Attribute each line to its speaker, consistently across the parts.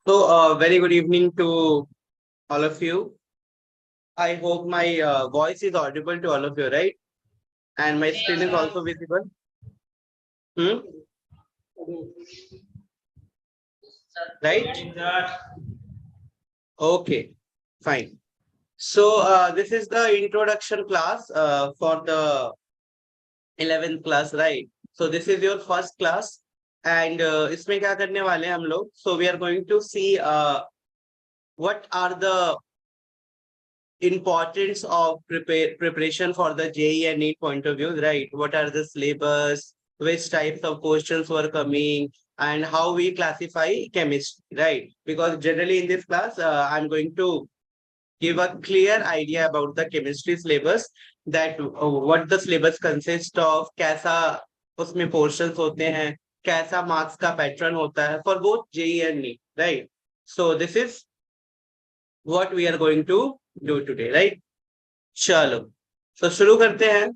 Speaker 1: Very good evening to all of you. I hope my voice is audible to all of you, right? And my screen is also visible. Hmm? Right? Okay, fine. This is the introduction class for the 11th class, right? So, this is your first class. And इसमें क्या करने वाले हैं हम लोग? So, we are going to see what are the importance of preparation for the JEE and NEET point of view, right? What are the syllabus, which types of questions were coming, and how we classify chemistry, right? Because generally in this class, I'm going to give a clear idea about the chemistry syllabus, that what the syllabus consists of, कैसा उसमें portions होते हैं, कैसा marks का pattern होता है for both JEE and NEET, right? So this is what we are going to do today, right? चलो तो शुरू करते हैं.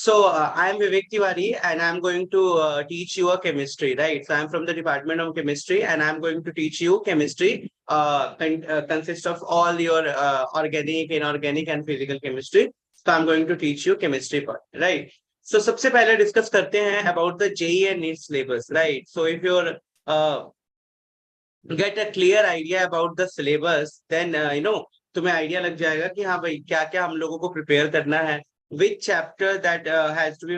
Speaker 1: I am Vivek Tiwari and I am going to teach you a chemistry, right? So I am from the Department of Chemistry and I am going to teach you chemistry. Consists of all your organic, inorganic and physical chemistry. So I am going to teach you chemistry part, right? So सबसे पहले discuss करते हैं about the JEE and NEET syllabus, right? So if you're get a clear idea about the syllabus, then तुम्हें idea लग जाएगा कि हाँ भाई क्या क्या हम लोगों को प्रिपेयर करना है, which chapter that has to be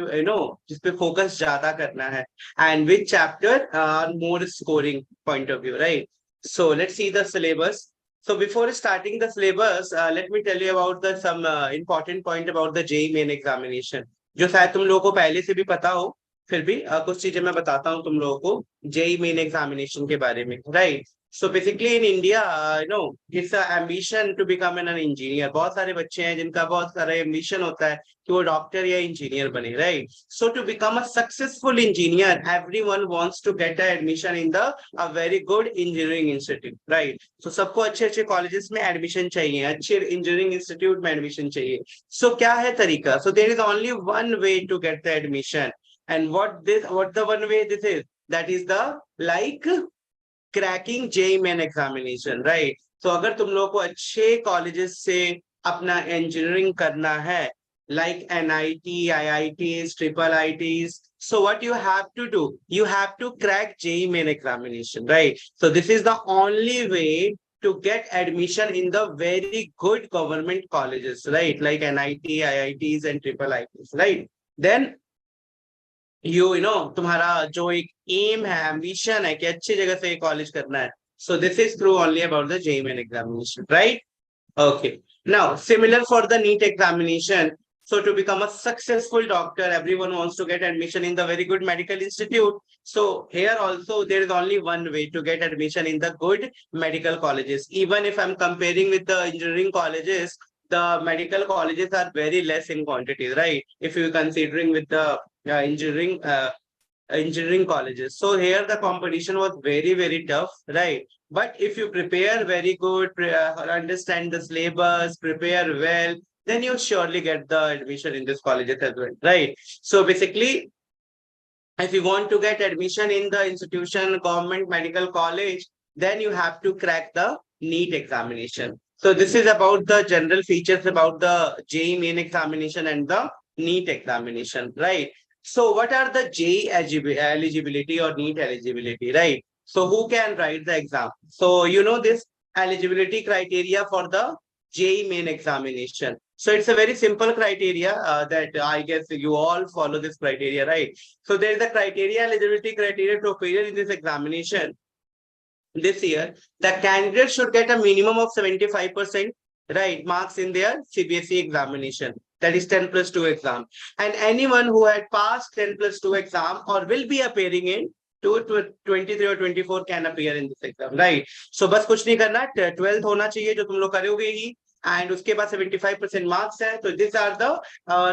Speaker 1: जिस पे फोकस ज्यादा करना है, and which chapter are more scoring point of view, right? So let's see the syllabus. So before starting the syllabus, let me tell you about the some important point about the JEE main examination, जो शायद तुम लोगों को पहले से भी पता हो. फिर भी कुछ चीजें मैं बताता हूँ तुम लोगों को जेई मेन एग्जामिनेशन के बारे में, right? So basically in India it's ambition to become an engineer. बहुत सारे बच्चे हैं जिनका बहुत सारा एम्बिशन होता है कि वो डॉक्टर या इंजीनियर बने, right? So to become a successful engineer everyone wants to get a admission in the uh very good engineering institute, right? So सबको अच्छे अच्छे कॉलेजेस में एडमिशन चाहिए, अच्छे इंजीनियरिंग इंस्टीट्यूट में एडमिशन चाहिए. सो क्या है तरीका? So there is only one way to get the admission. And what the one way this is? That is the like cracking JEE main examination, right? So अगर तुम लोगों को अच्छे कॉलेजेस से अपना इंजीनियरिंग करना है, like NIT, IITs, triple ITs, so what you have to do? You have to crack JEE main examination, right? So this is the only way to get admission in the very good government colleges, right? Like NIT, IITs and triple ITs, right? Then तुम्हारा जो एक M है, ambition है कि अच्छी जगह से college करना है. So this is through only about the JEE main examination, right? Okay. Now, similar for the NEET examination. So to become a successful doctor, everyone wants to get admission in the very good medical institute. So here also there is only one way to get admission in the good medical colleges. Even if I'm comparing with the engineering colleges, the medical colleges are very less in quantity, right? If you're considering with the engineering colleges. So here the competition was very tough, right? But if you prepare very good, understand the syllabus, prepare well, then you surely get the admission in this colleges as well, right? So basically, if you want to get admission in the institution, government medical college, then you have to crack the NEET examination. So this is about the general features about the JEE main examination and the NEET examination, right? So what are the JEE eligibility or NEET eligibility, right? So who can write the exam? So you know this eligibility criteria for the JEE main examination. So it's a very simple criteria that I guess you all follow this criteria, right? So there is a criteria, eligibility criteria to appear in this examination this year. The candidate should get a minimum of 75%, right, marks in their CBSE examination. That is 10 plus 2 exam. And anyone who had passed 10 plus 2 exam or will be appearing in 23 or 24 can appear in this exam, right? So बस कुछ नहीं करना, 12th होना चाहिए जो तुम लोग करोगे ही, and उसके बाद 75% marks है. So these are the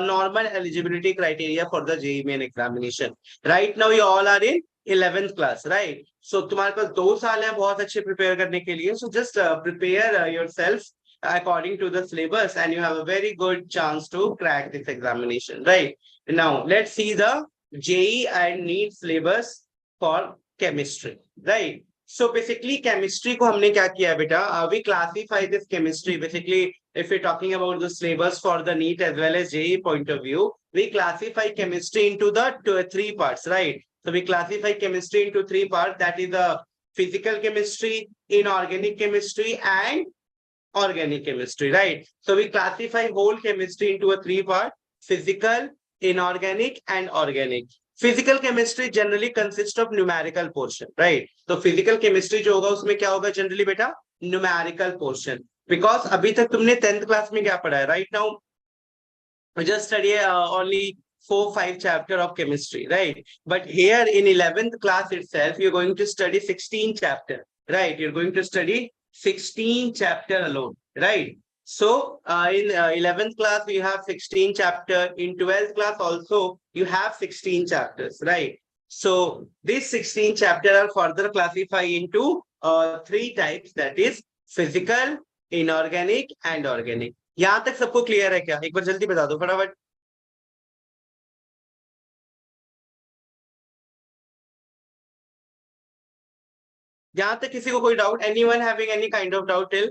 Speaker 1: normal eligibility criteria for the JEE main examination. Right now you all are in 11th class, right? So तुम्हारे पास 2 साल है बहुत अच्छे प्रिपेयर करने के लिए. So just prepare yourself according to the syllabus and you have a very good chance to crack this examination, right? Now let's see the JEE and NEET syllabus for chemistry, right? So basically chemistry को हमने क्या किया बेटा, we classify this chemistry basically. If we're talking about the syllabus for the NEET as well as JEE point of view, we classify chemistry into the three parts, right? So we classify chemistry into three parts, that is the physical chemistry, inorganic chemistry, and organic chemistry, right? So we classify whole chemistry into a three part: physical, inorganic, and organic. Physical chemistry generally consists of numerical portion, right? So physical chemistry जो होगा उसमें क्या होगा generally बेटा, numerical portion. Because अभी तक तुमने 10th class में क्या पढ़ा है? Right now we just study only 4-5 chapter of chemistry, right? But here in 11th class itself, you're going to study 16 chapter, right? You're going to study 16 chapter alone, right? So in 11th class, you have 16 chapter. In 12th class also, you have 16 chapters, right? So these 16 chapter are further classified into three types, that is physical, inorganic, and organic. यहाँ तक सबको clear है क्या? एक बार जल्दी बता दो फटाफट. यहाँ तक किसी को कोई doubt? Anyone having any kind of doubt till?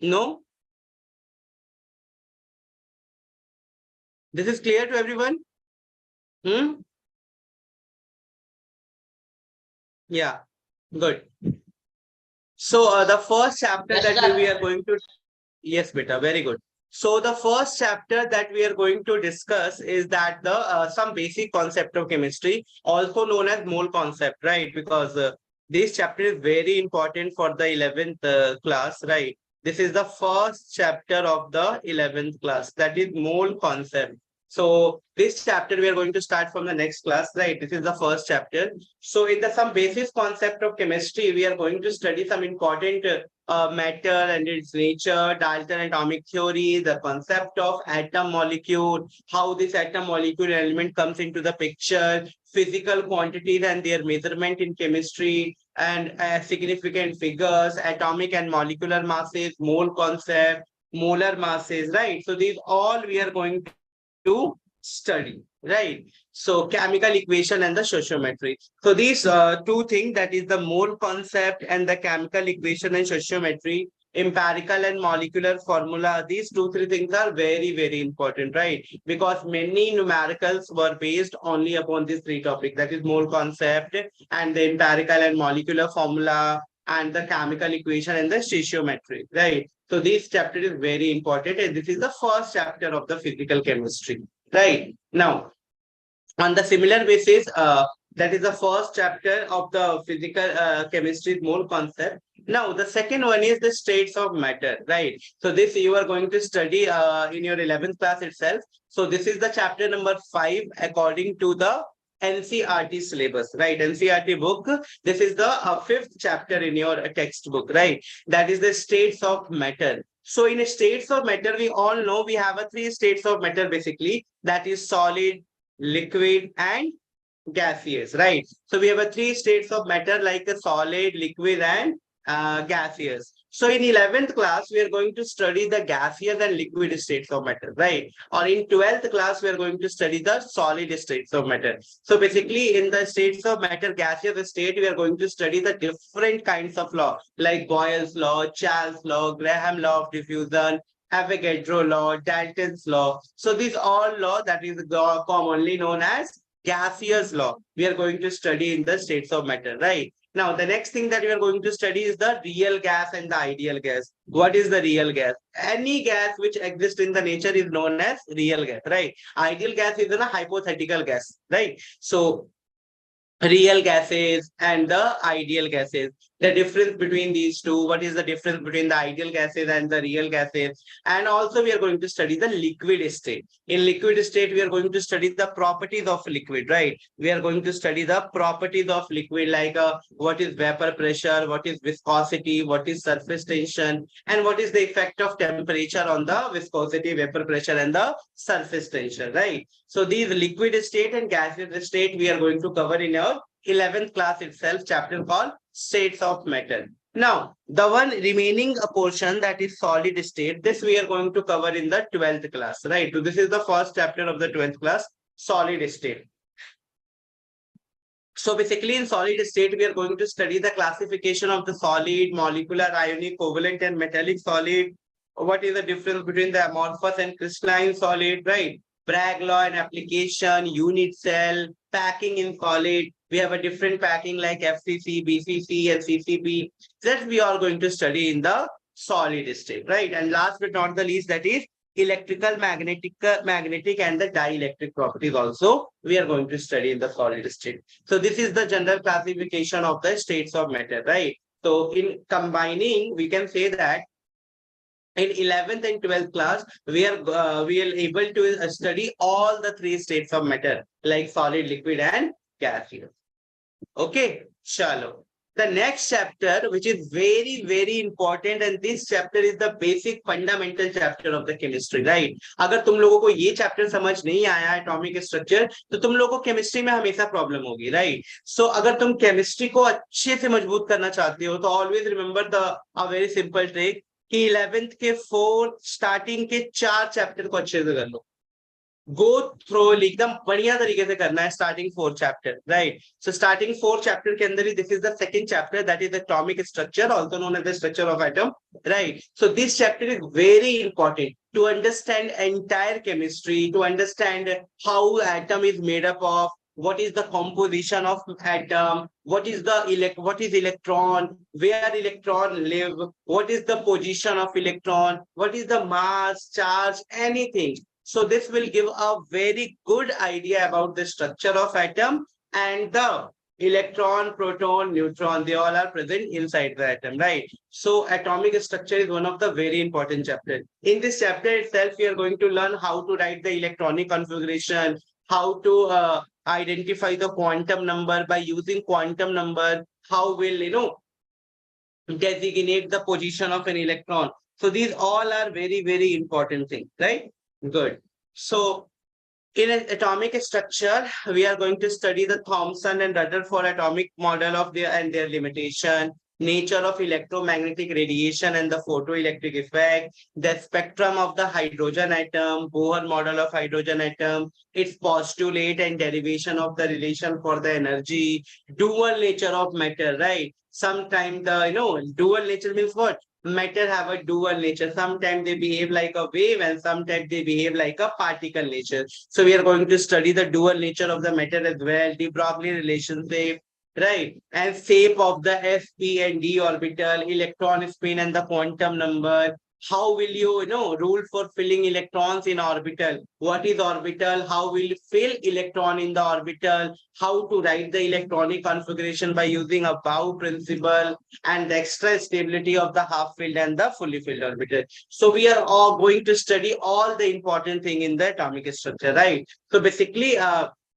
Speaker 1: No? This is clear to everyone? Yeah, good. So the first chapter
Speaker 2: Yes,
Speaker 1: that
Speaker 2: sir.
Speaker 1: we are going to, yes, beta, very good. So the first chapter that we are going to discuss is that the some basic concept of chemistry, also known as mole concept, right? Because this chapter is very important for the 11th class, right? This is the first chapter of the 11th class, that is mole concept. So this chapter we are going to start from the next class, right? This is the first chapter. So in the some basic concept of chemistry, we are going to study some important matter and its nature, Dalton atomic theory, the concept of atom molecule, how this atom molecule element comes into the picture, physical quantities and their measurement in chemistry, and significant figures, atomic and molecular masses, mole concept, molar masses, right? So these all we are going to study, right? So chemical equation and the stoichiometry. So these two things, that is the mole concept and the chemical equation and stoichiometry, empirical and molecular formula, these 2-3 things are very, very important, right? Because many numericals were based only upon these three topics, that is mole concept and the empirical and molecular formula and the chemical equation and the stoichiometry, right? So this chapter is very important, and this is the first chapter of the physical chemistry, right? Now, on the similar basis, that is the first chapter of the physical chemistry mole concept. Now, the second one is the states of matter, right? So this you are going to study in your 11th class itself. So this is the chapter number 5 according to the NCERT syllabus, right? NCERT book. This is the 5th chapter in your textbook, right? That is the states of matter. So in states of matter, we all know we have a 3 states of matter basically. That is solid, liquid, and gaseous, right? So we have a 3 states of matter like a solid, liquid, and gaseous. So in 11th class, we are going to study the gaseous and liquid states of matter, right? Or in 12th class, we are going to study the solid states of matter. So basically in the states of matter, gaseous state, we are going to study the different kinds of law, like Boyle's law, Charles' law, Graham law of diffusion, Avogadro law, Dalton's law. So these all law that is commonly known as gaseous law, we are going to study in the states of matter, right? Now, the next thing that we are going to study is the real gas and the ideal gas. What is the real gas? Any gas which exists in the nature is known as real gas, right? Ideal gas is a hypothetical gas, right? So real gases and the ideal gases, the difference between these two, what is the difference between the ideal gases and the real gases. And also we are going to study the liquid state. In liquid state, we are going to study the properties of liquid, right? We are going to study the properties of liquid, like what is vapor pressure, what is viscosity, what is surface tension, and what is the effect of temperature on the viscosity, vapor pressure, and the surface tension, right? So these liquid state and gaseous state we are going to cover in our 11th class itself, chapter called states of matter. Now, the one remaining portion, that is solid state, this we are going to cover in the 12th class, right? So this is the first chapter of the 12th class, solid state. So basically in solid state, we are going to study the classification of the solid, molecular, ionic, covalent and metallic solid. What is the difference between the amorphous and crystalline solid, right? Bragg law and application, unit cell, packing in solid. We have a different packing like FCC, BCC and CCP. That we are going to study in the solid state, right? And last but not the least, that is electrical, magnetic and the dielectric properties also we are going to study in the solid state. So this is the general classification of the states of matter, right? So in combining, we can say that in 11th and 12th class, we are able to study all the three states of matter like solid, liquid and gaseous. Okay, chalo. The next chapter, which is very, very important, and this chapter is the basic fundamental chapter of the chemistry, right? अगर तुम लोगों को ये chapter समझ नहीं आया atomic structure, तो तुम लोगों को chemistry में हमेशा problem होगी, right? So अगर तुम chemistry को अच्छे से मजबूत करना चाहते हो, तो always remember a very simple trick कि 11th के 4 starting के 4 chapter को अच्छे से कर लो. गो थ्रो एकदम बढ़िया तरीके से करना है starting 4 chapter, right? So starting 4 chapter के अंदर ही this is the second chapter, that is atomic structure, also known as the structure of atom, right? So this chapter is very important to understand entire chemistry, to understand how atom is made up of, what is the composition of atom, what is electron, where electron live, what is the position of electron, what is the mass, charge, anything. So this will give a very good idea about the structure of atom, and the electron, proton, neutron, they all are present inside the atom, right? So atomic structure is one of the very important chapters. In this chapter itself, we are going to learn how to write the electronic configuration, how to identify the quantum number by using quantum number, how will designate the position of an electron. So these all are very, very important things, right? Good. So in an atomic structure, we are going to study the Thomson and Rutherford atomic model of their limitation, nature of electromagnetic radiation and the photoelectric effect, the spectrum of the hydrogen atom, Bohr model of hydrogen atom, its postulate and derivation of the relation for the energy, dual nature of matter, right? Sometimes dual nature means what? Matter have a dual nature. Sometimes they behave like a wave and sometimes they behave like a particle nature. So we are going to study the dual nature of the matter as well, de Broglie relationship, right? And shape of the s, p and d orbital, electron spin and the quantum number. How will you rule for filling electrons in orbital? What is orbital? How will you fill electron in the orbital? How to write the electronic configuration by using a Bow principle, and the extra stability of the half filled and the fully filled orbital. So we are all going to study all the important thing in the atomic structure, right? So basically,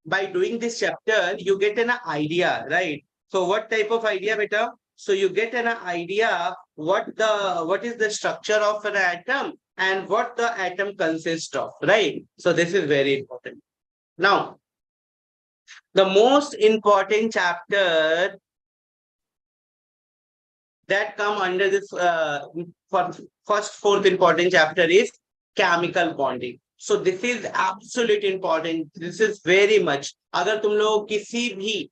Speaker 1: by doing this chapter, you get an idea, right? So what type of idea, beta? So you get an idea what is the structure of an atom and what the atom consists of, right? So this is very important. Now, the most important chapter that come under this first fourth important chapter is chemical bonding. So this is absolutely important. This is very much. अगर तुम लोग किसी भी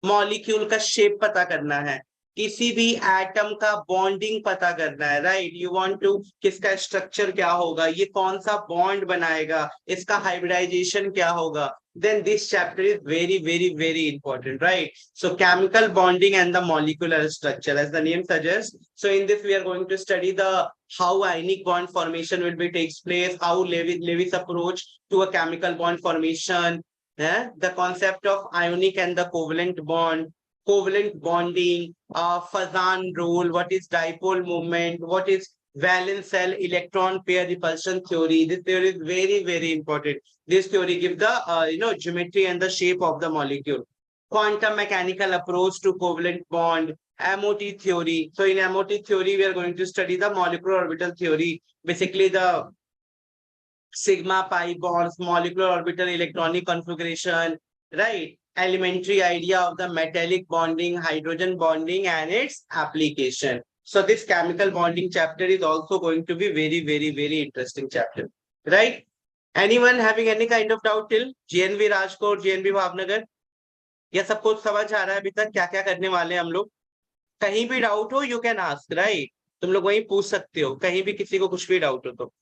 Speaker 1: molecule का shape पता करना है, किसी भी एटम का बॉन्डिंग पता करना है, राइट? यू वांट टू किसका स्ट्रक्चर क्या होगा, ये कौन सा बॉन्ड बनाएगा, इसका हाइब्रिडाइजेशन क्या होगा, then this chapter is very, very, very important, right? So chemical bonding and the molecular structure, as the name suggests. So in this we are going to study the how ionic bond formation will be takes place, how Lewis approach to a chemical bond formation, the concept of ionic and the covalent bond, covalent bonding, Fazan rule, what is dipole moment, what is valence shell electron pair repulsion theory. This theory is very, very important. This theory gives the geometry and the shape of the molecule. Quantum mechanical approach to covalent bond, MOT theory. So in MOT theory, we are going to study the molecular orbital theory, basically the sigma pi bonds, molecular orbital electronic configuration, right? Elementary idea of the metallic bonding, hydrogen bonding and its application. So this chemical bonding chapter is also going to be very, very, very interesting chapter, right? Anyone having any kind of doubt till GNV Rajkot, GNV Bhavnagar? या सब कुछ समझ आ रहा है अभी तक क्या क्या करने वाले हैं हम लोग? कहीं भी डाउट हो यू कैन आस्क, राइट? तुम लोग वही पूछ सकते हो, कहीं भी किसी को कुछ भी डाउट हो तो।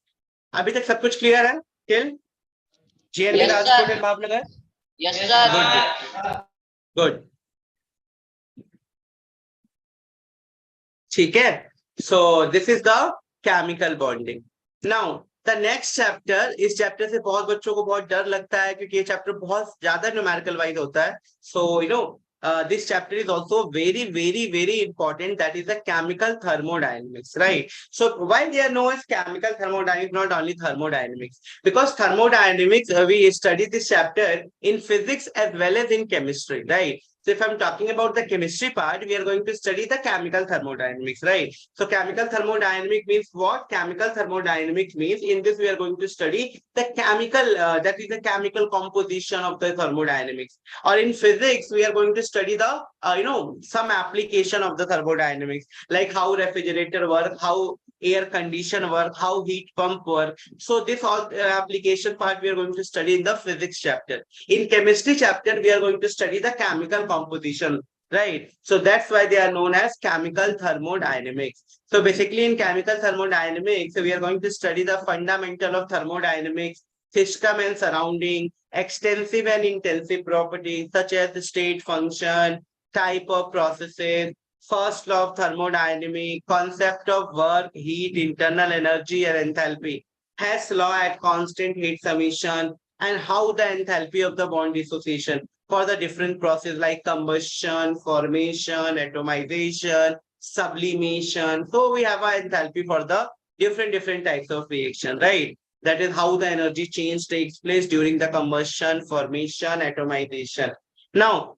Speaker 1: अभी तक सब कुछ क्लियर है till JNV
Speaker 2: yes
Speaker 1: Rajkot
Speaker 2: sir,
Speaker 1: and Bhavnagar?
Speaker 2: Yes sir.
Speaker 1: Good good, ठीक है। So this is the chemical bonding. Now the next chapter, इस चैप्टर से बहुत बच्चों को बहुत डर लगता है क्योंकि ये चैप्टर बहुत ज्यादा न्यूमेरिकल वाइज होता है। So you know this chapter is also very important, that is the chemical thermodynamics, right? So why they are known as chemical thermodynamics, not only thermodynamics? Because thermodynamics, we study this chapter in physics as well as in chemistry, right? So if I'm talking about the chemistry part, we are going to study the chemical thermodynamics, right? So chemical thermodynamics means what? Chemical thermodynamics means in this we are going to study the chemical, that is the chemical composition of the thermodynamics. Or in physics, we are going to study the, some application of the thermodynamics, like how refrigerator work, how air condition work, how heat pump work. So this all application part we are going to study in the physics chapter. In chemistry chapter, we are going to study the chemical composition, right? So that's why they are known as chemical thermodynamics. So basically in chemical thermodynamics, we are going to study the fundamental of thermodynamics, system and surrounding, extensive and intensive properties such as the state function, type of processes, first law of thermodynamics, concept of work, heat, internal energy and enthalpy, Hess law at constant heat summation, and how the enthalpy of the bond dissociation for the different process like combustion, formation, atomization, sublimation. So we have an enthalpy for the different types of reaction, right? That is how the energy change takes place during the combustion, formation, atomization. Now,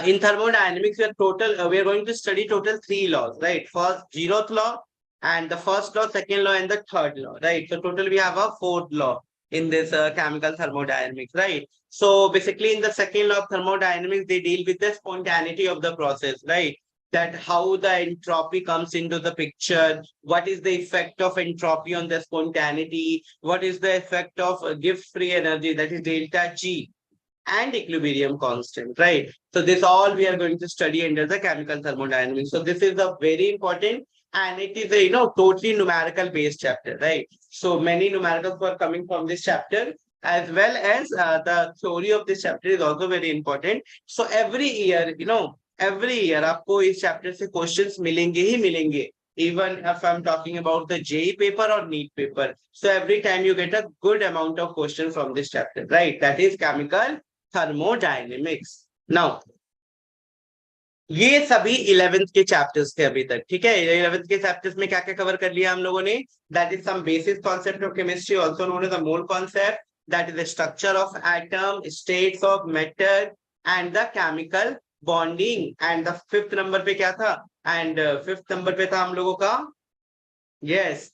Speaker 1: in thermodynamics, we are going to study total three laws, right? First, zeroth law, and the first law, second law, and the third law, right? So total we have a fourth law in this chemical thermodynamics, right? So basically, in the second law of thermodynamics, they deal with the spontaneity of the process, right? That how the entropy comes into the picture, what is the effect of entropy on the spontaneity, what is the effect of Gibbs free energy, that is delta G, and equilibrium constant, right? So this all we are going to study under the chemical thermodynamics. So this is a very important, and it is a totally numerical based chapter, right? So many numericals were coming from this chapter, as well as the theory of this chapter is also very important. So every year, every year आपको इस chapter से questions मिलेंगे ही मिलेंगे. Even if I'm talking about the JEE paper or NEET paper. So every time you get a good amount of questions from this chapter, right? That is chemical thermodynamics. Now ये सभी 11th के chapters थे अभी तक, ठीक है? 11th के chapters में क्या क्या कवर कर लिया हम लोगों ने? That is some basic concept of chemistry, also known as the mole concept, that is the structure of atom, states of matter and the chemical bonding. And the fifth number पे क्या था? And fifth number पे था हम लोगों का, yes,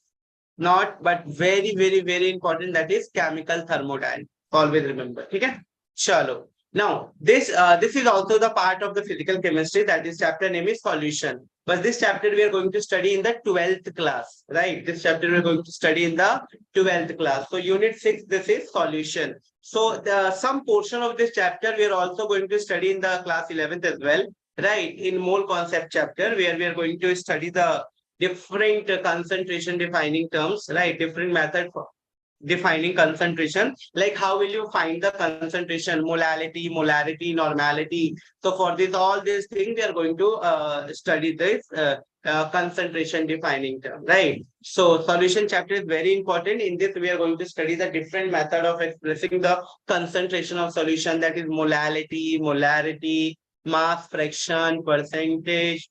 Speaker 1: not but very important, that is chemical thermodynamics. Always remember, ठीक है? Chalo. Now, this is also the part of the physical chemistry, that is chapter name is solution. But this chapter we are going to study in the 12th class, right? This chapter we are going to study in the 12th class. So unit 6, this is solution. So some portion of this chapter we are also going to study in the class 11th as well, right? In mole concept chapter, where we are going to study the different concentration defining terms, right? Different method for defining concentration, like how will you find the concentration, molarity, normality. So for this all these things we are going to study this concentration defining term, right? So solution chapter is very important. In this we are going to study the different method of expressing the concentration of solution, that is molarity, mass fraction, percentage,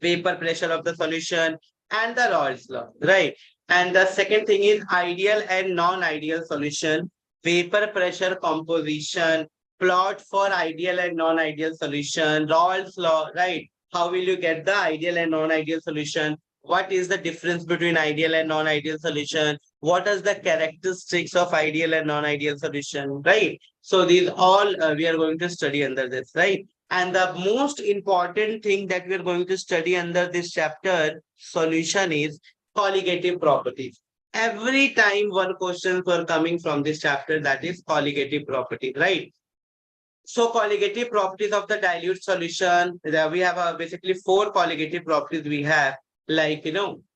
Speaker 1: vapor pressure of the solution, and the Raoult's law, right? And the second thing is ideal and non-ideal solution, vapor pressure composition, plot for ideal and non-ideal solution, Raoult's law, right? How will you get the ideal and non-ideal solution? What is the difference between ideal and non-ideal solution? What is the characteristics of ideal and non-ideal solution, right? So these all we are going to study under this, right? And the most important thing that we are going to study under this chapter solution is colligative properties. Every time one questions were coming from this chapter, that is colligative property, right? So colligative properties of the dilute solution, we have basically 4 colligative properties we have, like,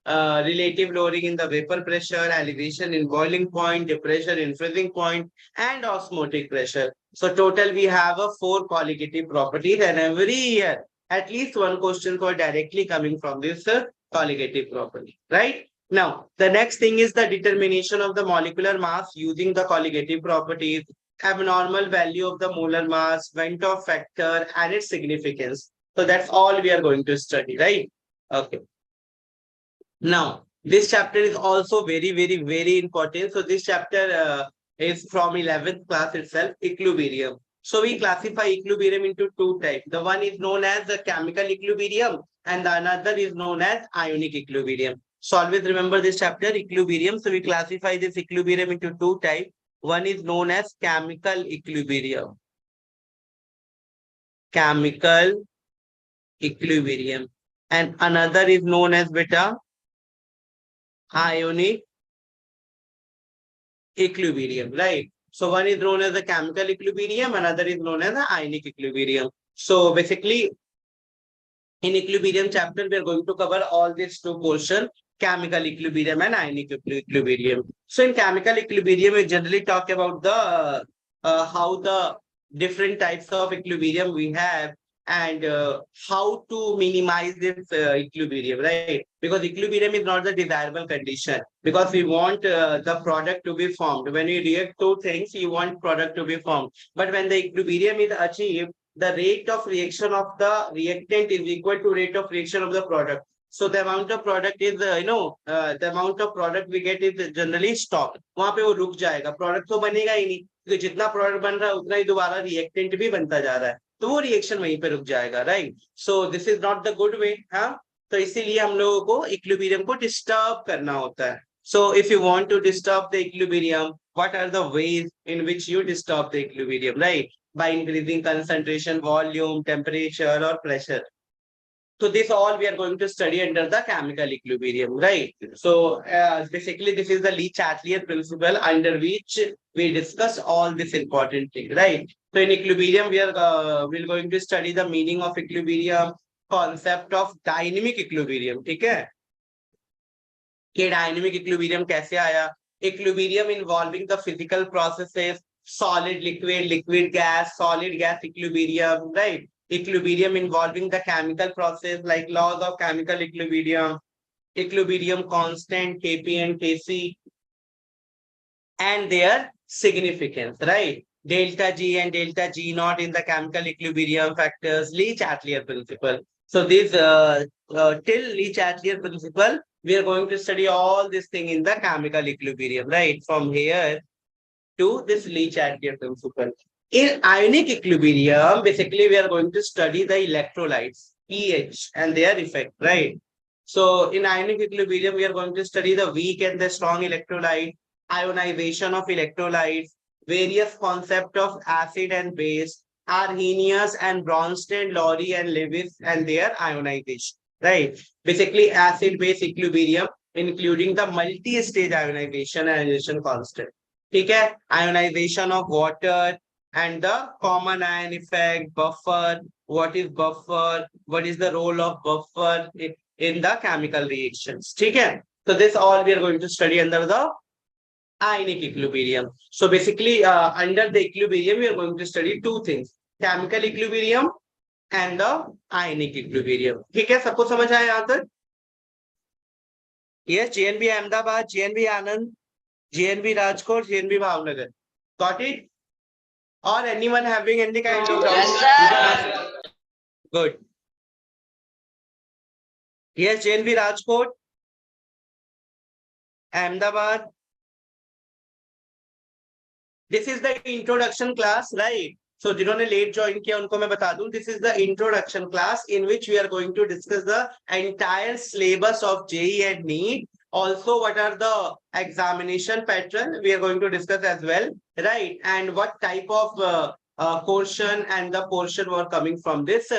Speaker 1: relative lowering in the vapor pressure, elevation in boiling point, depression in freezing point, and osmotic pressure. So total we have a 4 colligative properties, and every year at least one question for directly coming from this colligative property, right? Now, the next thing is the determination of the molecular mass using the colligative properties, abnormal value of the molar mass, Vent factor, and its significance. So that's all we are going to study, right? Okay. Now, this chapter is also very, very, very important. So this chapter is from 11th class itself, equilibrium. So we classify equilibrium into 2 types. The one is known as the chemical equilibrium, and the another is known as ionic equilibrium. So always remember this chapter, equilibrium. So we classify this equilibrium into 2 types. One is known as chemical equilibrium. Chemical equilibrium. And another is known as beta ionic equilibrium, right? So one is known as the chemical equilibrium, another is known as the ionic equilibrium. So basically, in equilibrium chapter, we are going to cover all these 2 portions, chemical equilibrium and ionic equilibrium. So in chemical equilibrium, we generally talk about the how the different types of equilibrium we have, and how to minimize this equilibrium, right? Because equilibrium is not the desirable condition, because we want the product to be formed. When we react 2 things, you want product to be formed. But when the equilibrium is achieved, the rate of reaction of the reactant is equal to rate of reaction of the product. So the amount of product is, the amount of product we get is generally stopped. वहां पे वो रुक जाएगा, product तो बनेगा ही नहीं, क्योंकि जितना प्रोडक्ट बन रहा है उतना ही दोबारा रिएक्टेंट भी बनता जा रहा है, तो वो रिएक्शन वहीं पे रुक जाएगा, right? So this is not the good way, हाँ? तो इसीलिए हम लोगों को इक्विलिब्रियम को डिस्टर्ब करना होता है. So if you want to disturb the equilibrium, what are the ways in which you disturb the equilibrium, right? By increasing concentration, volume, temperature, or pressure. So this all we are going to study under the chemical equilibrium, right? So basically this is the Le-Chatelier principle under which we discuss all this important thing, right? So in equilibrium we're going to study the meaning of equilibrium, concept of dynamic equilibrium, ठीक है? कि dynamic equilibrium कैसे आया, equilibrium involving the physical processes, solid liquid, liquid gas, solid gas equilibrium, right? Equilibrium involving the chemical process, like laws of chemical equilibrium, equilibrium constant Kp and Kc, and their significance, right? Delta G and delta G naught in the chemical equilibrium factors, Le-Chatelier principle. So this till Le-Chatelier principle, we are going to study all this thing in the chemical equilibrium, right? From here to this Le-Chatelier principle. In ionic equilibrium, basically we are going to study the electrolytes, pH, and their effect, right? So in ionic equilibrium, we are going to study the weak and the strong electrolyte, ionization of electrolytes, various concepts of acid and base, Arrhenius and Bronsted, Lowry and Lewis, and their ionization, right? Basically acid-base equilibrium, including the multi-stage ionization constant. ठीक है, ionization of water and the common ion effect, buffer, what is buffer, what is the role of buffer in the chemical reactions, ठीक है? So this all we are going to study under the ionic equilibrium. So basically under the equilibrium we are going to study 2 things, chemical equilibrium and the ionic equilibrium. ठीक है, सबको समझ आया यहाँ तक? Yes, JNB Ahmedabad, JNB Anand, JNB Rajkot, JNB Bhavnagar. Got it? Or anyone having any kind of doubt?
Speaker 2: Yes,
Speaker 1: Good. Yes, JNB Rajkot, Ahmedabad. This is the introduction class, right? So जिन्होंने late join किया उनको मैं बता दूं, this is the introduction class in which we are going to discuss the entire syllabus of JEE and NEET. Also, what are the examination pattern we are going to discuss as well, right? And what type of portion and the portion were coming from this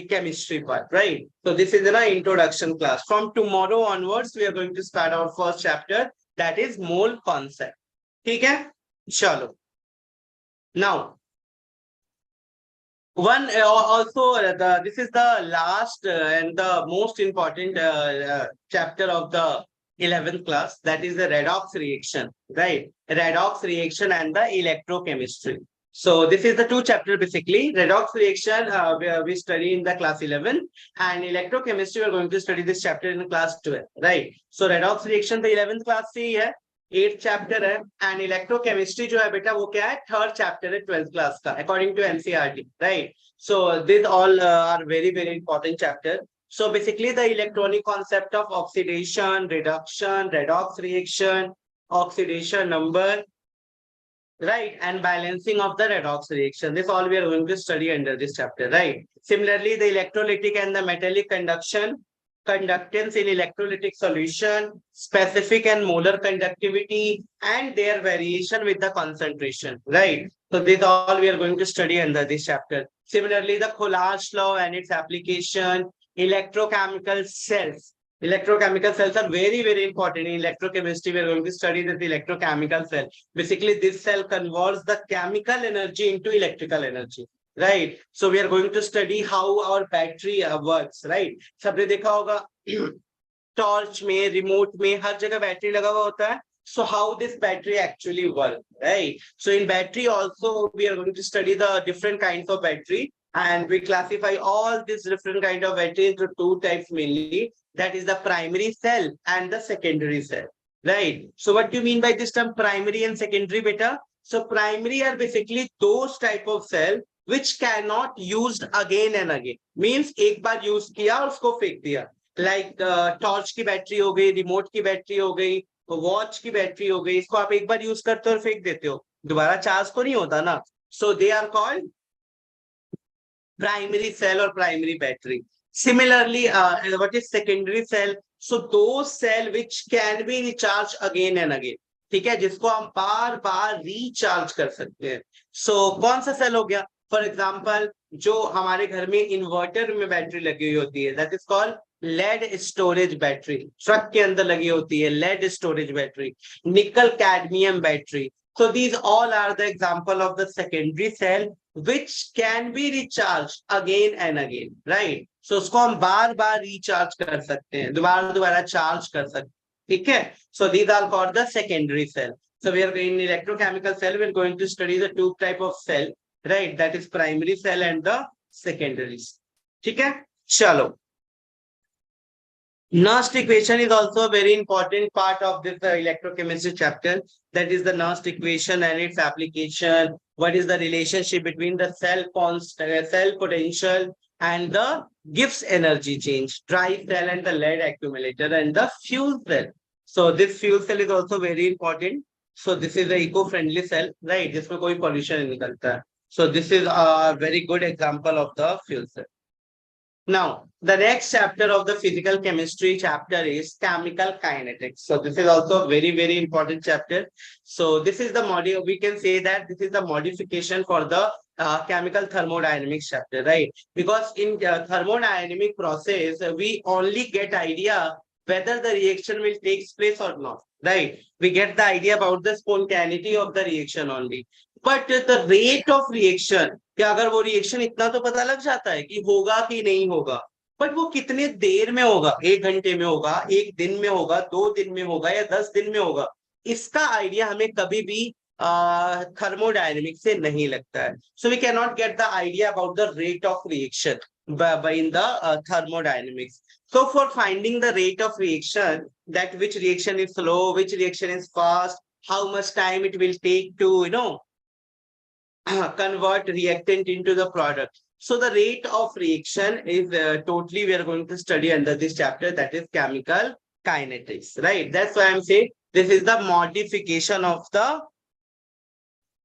Speaker 1: chemistry part, right? So this is an introduction class. From tomorrow onwards, we are going to start our first chapter, that is mole concept. ठीक है, चलो. Now, One also this is the last and the most important chapter of the 11th class, that is the redox reaction, right? Redox reaction and the electrochemistry. So this is the two chapter basically. Redox reaction we study in the class 11, and electrochemistry we are going to study this chapter in class 12, right? So redox reaction the 11th class से ही है, 8th chapter है, and electrochemistry जो है बेटा वो क्या है, 3rd chapter है 12th क्लास का according to NCERT, right? So these all are very very important chapter. So basically the electronic concept of oxidation, reduction, redox reaction, oxidation number, right, and balancing of the redox reaction, this all we are going to study under this chapter, right? Similarly, the electrolytic and the metallic conduction, conductance in electrolytic solution, specific and molar conductivity, and their variation with the concentration, right? So this all we are going to study under this chapter. Similarly, the Coulomb law and its application, electrochemical cells. Electrochemical cells are very very important in electrochemistry. We are going to study the electrochemical cell. Basically, this cell converts the chemical energy into electrical energy, right? So we are going to study how our battery works, right? सबने देखा होगा torch में, remote में, हर जगह battery लगा हुआ होता है. So how this battery actually work, right? So in battery also we are going to study the different kinds of battery, and we classify all these different kind of battery into two types mainly. That is the primary cell and the secondary cell, right? So what do you mean by this term primary and secondary, beta? So primary are basically those type of cell which cannot used again and again. Means एक बार use किया और उसको फेंक दिया. Like torch की battery हो गई, remote की बैटरी हो गई, वॉच की बैटरी हो गई, इसको आप एक बार यूज करते हो और फेंक देते हो, दोबारा चार्ज तो नहीं होता ना. So they are called primary cell or primary battery. Similarly, what is secondary cell? So those cell which can be recharged again and again. ठीक है, जिसको हम बार बार रिचार्ज कर सकते हैं. सो कौन सा सेल हो गया? फॉर एग्जाम्पल जो हमारे घर में इन्वर्टर में बैटरी लगी हुई होती है, that is called lead storage battery. Truck के अंदर लगी होती है lead storage battery, nickel cadmium battery. So these all are the example of the secondary cell which can be recharged again and again, right? So उसको हम बार बार recharge कर सकते हैं, दोबारा दोबारा charge कर सकते हैं, ठीक है? So these are called the secondary cell. So we are in electrochemical cell, we are going to study the two type of cell, right? That is primary cell and the secondary. ठीक है? चलो. Nernst equation is also a very important part of this electrochemistry chapter. That is the Nernst equation and its application. What is the relationship between the cell potential and the Gibbs energy change, dry cell and the lead accumulator and the fuel cell. So this fuel cell is also very important. So this is the eco-friendly cell, right? जिसमें कोई pollution नहीं निकलता है. So this is a very good example of the fuel cell. Now, the next chapter of the physical chemistry chapter is chemical kinetics. So this is also a very, very important chapter. So this is the module, we can say that this is the modification for the chemical thermodynamics chapter, right? Because in thermodynamic process, we only get idea whether the reaction will take place or not, right? We get the idea about the spontaneity of the reaction only. But the rate of reaction, कि अगर वो reaction इतना तो पता लग जाता है कि होगा कि नहीं होगा, बट वो कितने देर में होगा, 1 घंटे में होगा, 1 दिन में होगा, 2 दिन में होगा या 10 दिन में होगा, इसका आइडिया हमें कभी भी थर्मोडायनेमिक्स से नहीं लगता है. So we can not get the idea about the rate of reaction in the thermodynamics. So for finding the rate of reaction, that which reaction is slow, which reaction is fast, how much time it will take to convert reactant into the product. So the rate of reaction is totally we are going to study under this chapter, that is chemical kinetics, right? That's why I'm saying this is the modification of the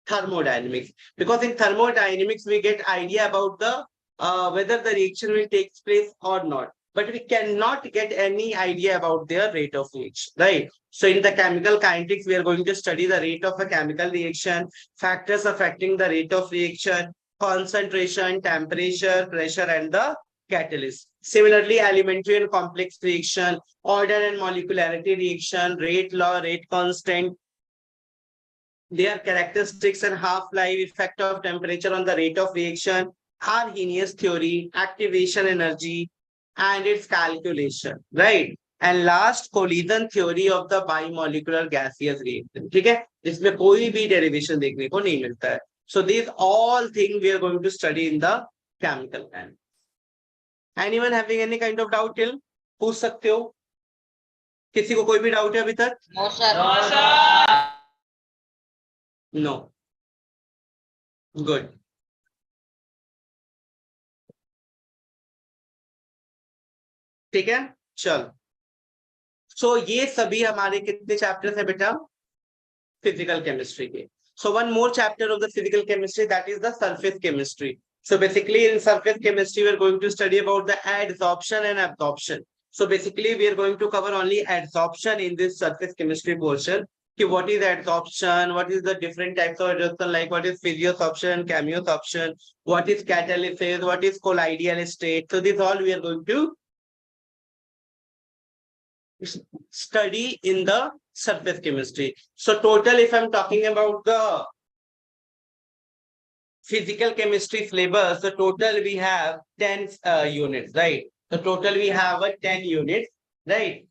Speaker 1: thermodynamics, because in thermodynamics we get idea about the whether the reaction will take place or not, but we cannot get any idea about their rate of reaction, right? So in the chemical kinetics, we are going to study the rate of a chemical reaction, factors affecting the rate of reaction, concentration, temperature, pressure, and the catalyst. Similarly, elementary and complex reaction, order and molecularity reaction, rate law, rate constant, their characteristics and half-life, effect of temperature on the rate of reaction, Arrhenius theory, activation energy, and its calculation, right? And last, collision theory of the bimolecular gaseous reaction. ठीक है, इसमें कोई भी derivation देखने को नहीं मिलता है. So these all things we are going to study in the chemical plant. Anyone having any kind of doubt till? पूछ सकते हो. किसी को कोई भी डाउट है अभी तक?
Speaker 2: No, sir. No, sir.
Speaker 1: No. Good. ठीक है, चल. सो ये सभी हमारे कितने चैप्टर्स है बेटा? फिजिकल केमिस्ट्री के. So one more chapter of the physical chemistry, that is the surface chemistry. So basically in surface chemistry we are going to study about the adsorption and absorption. So basically we are going to cover only adsorption in this surface chemistry portion. What is adsorption, what is the different types of adsorption, like what is physiosorption, chemiosorption, what is catalysis, what is colloidal state. So this all we are going to study in the surface chemistry. So total, if I'm talking about the physical chemistry syllabus, the total we have 10 units, right? The total we have 10 units, right?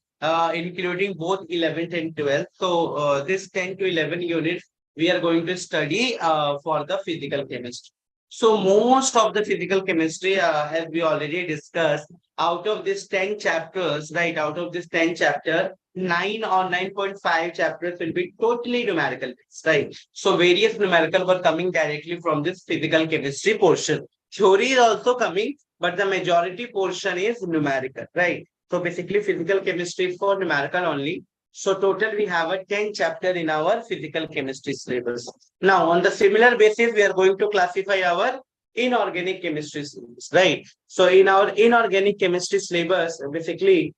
Speaker 1: Including both 11th and 12th. So this 10 to 11 units we are going to study for the physical chemistry. So most of the physical chemistry, as we already discussed, out of this 10 chapters, right? Out of this 10 chapter, 9 or 9.5 chapters will be totally numerical based, right? So various numerical were coming directly from this physical chemistry portion. Theory is also coming, but the majority portion is numerical, right? So basically physical chemistry is for numerical only. So total we have a 10 chapter in our physical chemistry syllabus. Now on the similar basis, we are going to classify our inorganic chemistry syllabus, right? So in our inorganic chemistry syllabus, basically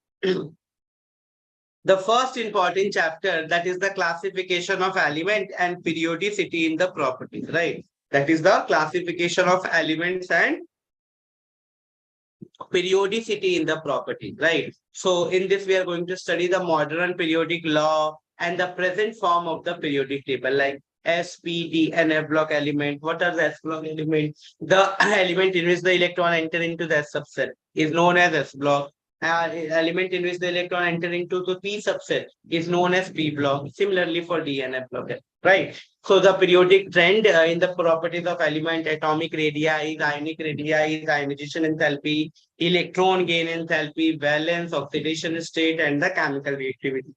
Speaker 1: the first important chapter, that is the classification of element and periodicity in the properties, right? That is the classification of elements and periodicity in the property, right? So in this we are going to study the modern periodic law and the present form of the periodic table, like S, P, D, and F block element. What are the S block elements? The element in which the electron enter into the S subset is known as S block. Element in which the electron enter into the P subset is known as P block. Similarly for D and F block, right? So the periodic trend in the properties of element, atomic radii, ionic radii, ionization enthalpy, electron gain enthalpy, valence, oxidation state, and the chemical reactivity.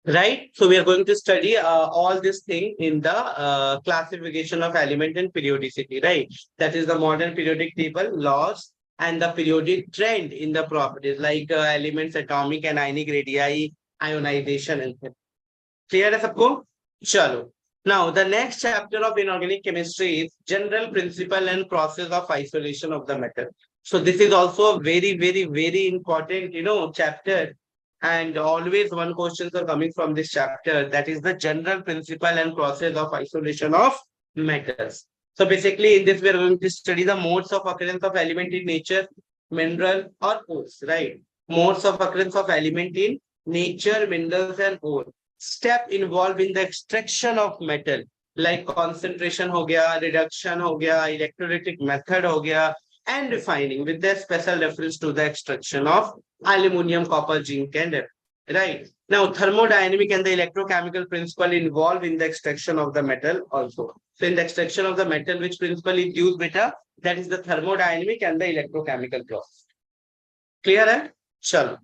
Speaker 1: Right? So we are going to study all this thing in the classification of element and periodicity, right? That is the modern periodic table, laws, and the periodic trend in the properties like elements, atomic and ionic radii, ionization, and clear है सबको? चलो. Now the next chapter of inorganic chemistry is general principle and process of isolation of the metal. So this is also a very important, chapter. And always one questions are coming from this chapter, that is the general principle and process of isolation of metals. So basically in this we are going to study the modes of occurrence of element in nature, mineral or ores, right? Modes of occurrence of element in nature, minerals and ore. Step involved in the extraction of metal, like concentration हो गया, reduction हो गया, electrolytic method हो गया, and refining with the special reference to the extraction of aluminum, copper, zinc, and lead. Right. Now, thermodynamic and the electrochemical principle involved in the extraction of the metal also. So, in the extraction of the metal, which principle is used, beta? That is the thermodynamic and the electrochemical process. Clear, hai? Chalo.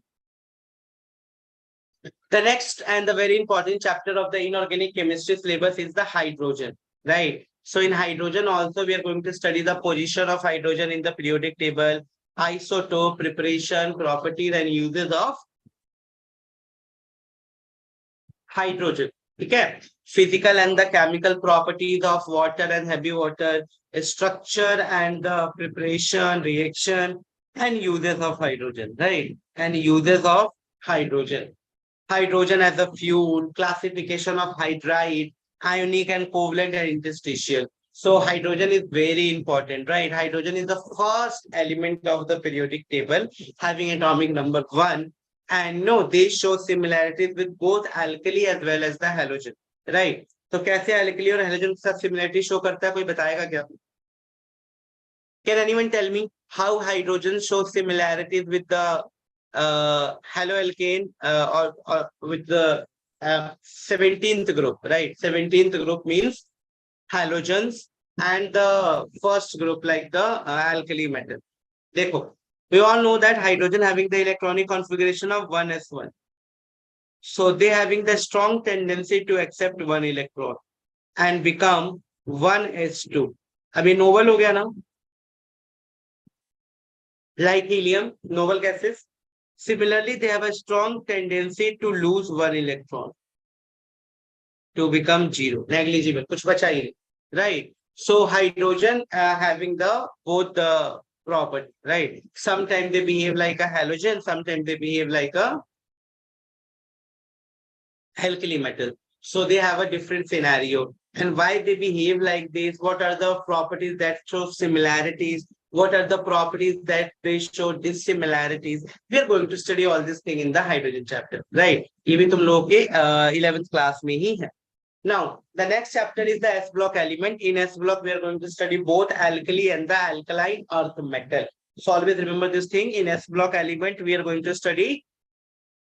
Speaker 1: The next and the very important chapter of the inorganic chemistry syllabus is the hydrogen, right? So in hydrogen also we are going to study the position of hydrogen in the periodic table, isotope, preparation, properties and uses of hydrogen. Okay. Physical and the chemical properties of water and heavy water, structure and the preparation, reaction and uses of hydrogen, right? And uses of hydrogen. Hydrogen as a fuel, classification of hydride, ionic and covalent and interstitial. So hydrogen is very important, right? Hydrogen is the first element of the periodic table having atomic number 1. And no, they show similarities with both alkali as well as the halogen, right? तो कैसे alkali और halogen के साथ similarity show करता है, कोई बताएगा क्या? Can anyone tell me how hydrogen show similarities with the haloalkane or with the 17th group, right? 17th group means halogens and the first group like the alkali metal. देखो, we all know that hydrogen having the electronic configuration of 1s1. So they having the strong tendency to accept one electron and become 1s2. अभी noble हो गया ना? Like helium, noble gases. Similarly, they have a strong tendency to lose one electron to become zero, negligible. कुछ बचा ही नहीं, right? So hydrogen having the both the property, right? Sometimes they behave like a halogen, sometimes they behave like a alkali metal. So they have a different scenario. And why they behave like this? What are the properties that show similarities? What are the properties that they show dissimilarities? We are going to study all this thing in the hydrogen chapter, right? ये भी तुम लोगों के 11th class में ही है. Now, the next chapter is the S block element. In S block, we are going to study both alkali and the alkaline earth metal. So always remember this thing. In S block element, we are going to study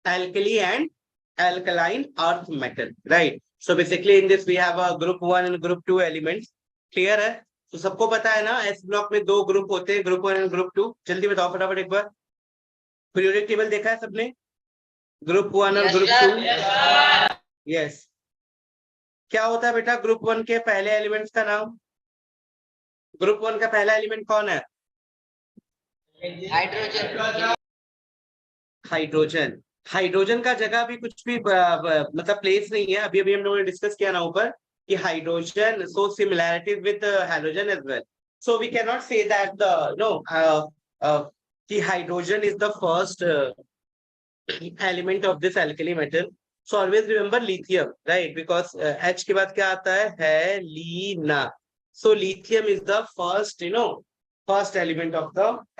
Speaker 1: alkali and alkaline earth metal, right? So basically in this we have a group 1 and group 2 elements. Clear है? तो सबको पता है ना, S block में दो group होते हैं, ग्रुप 1 and group 2. जल्दी बताओ फटाफट एक बार. पीरियोडिक टेबल देखा है सबने? ग्रुप 1 और ग्रुप 2. यस. क्या होता है बेटा ग्रुप 1 के पहले एलिमेंट्स का नाम? ग्रुप 1 का पहला एलिमेंट कौन है?
Speaker 2: हाइड्रोजन.
Speaker 1: हाइड्रोजन. हाइड्रोजन का जगह भी कुछ भी मतलब प्लेस नहीं है. अभी हम लोगों ने डिस्कस किया ना ऊपर कि hydrogen so similarities with halogen as well. So we can not say that the no कि hydrogen is the first element of this alkali metal. So always remember lithium, right? Because H के बाद क्या आता है लीना. So lithium is the first first element of the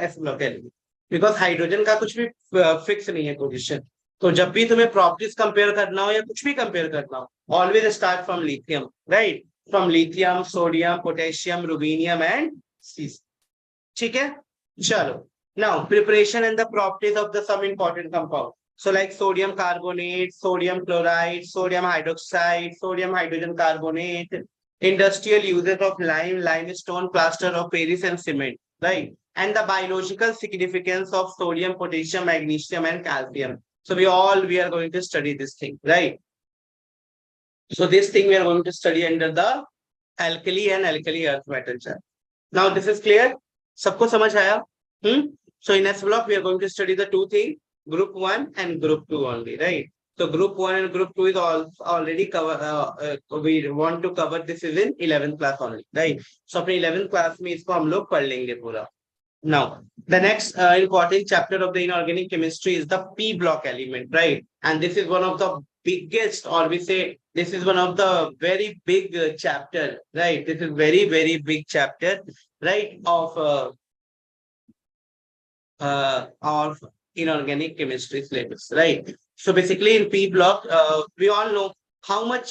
Speaker 1: S block element. Because hydrogen का कुछ भी फिक्स नहीं है पोजिशन. तो जब भी तुम्हें प्रॉपर्टीज कंपेयर करना हो या कुछ भी कंपेयर करना हो, always start from lithium, right? From lithium, sodium, potassium, rubidium and सीस. ठीक है, चलो. Now preparation and the properties of the some important compound. So like sodium carbonate, sodium chloride, sodium hydroxide, sodium hydrogen carbonate, industrial uses of lime, limestone, plaster of Paris and cement, right? And the biological significance of sodium, potassium, magnesium and calcium. So we are going to study this thing, right? So this thing we are going to study under the alkali and alkali earth metal chart. Now this is clear? सबको समझ आया? So in S block we are going to study the two things. Group 1 and group 2 only, right? So group 1 and group 2 is already cover. We want to cover this is in 11th class only, right? So अपने 11th class में इसको हम लोग पढ़ लेंगे पूरा. Now the next important chapter of the inorganic chemistry is the P block element, right? And this is one of the biggest, or we say this is one of the very big chapter, right? This is very big chapter, right? Of inorganic chemistry syllabus, right? So basically in P block, we all know how much